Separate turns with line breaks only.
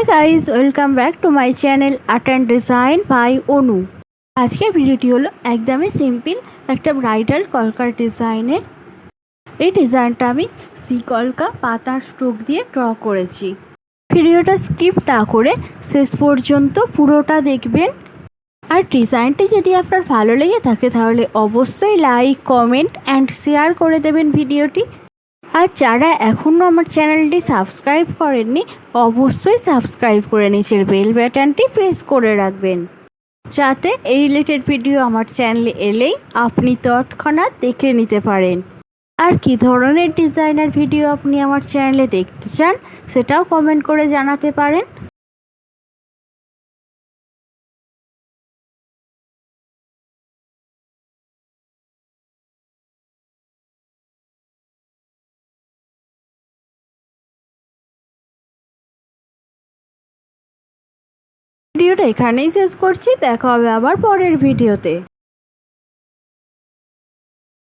High guys, welcome back to my channel art and design by Anu. আজকের ভিডিওটি হলো একদমই সিম্পল একটা ব্রাইডাল কলকার ডিজাইনের। এই ডিজাইনটা আমি সি কলকা পাতার স্ট্রোক দিয়ে ড্র করেছি। ভিডিওটা স্কিপ না করে শেষ পর্যন্ত পুরোটা দেখবেন। আর ডিজাইনটি যদি আপনার ভালো লেগে থাকে তাহলে অবশ্যই লাইক, কমেন্ট অ্যান্ড শেয়ার করে দেবেন ভিডিওটি। আর যারা এখনও আমার চ্যানেলটি সাবস্ক্রাইব করেননি অবশ্যই সাবস্ক্রাইব করে নিচের বেল বাটনটি প্রেস করে রাখবেন, যাতে এই রিলেটেড ভিডিও আমার চ্যানেলে এলেই আপনি তৎক্ষণাৎ দেখে নিতে পারেন। আর কী ধরনের ডিজাইনার ভিডিও আপনি আমার চ্যানেলে দেখতে চান সেটাও কমেন্ট করে জানাতে পারেন। ভিডিওটা এখানেই শেষ করছি, দেখা হবে আবার পরের ভিডিওতে।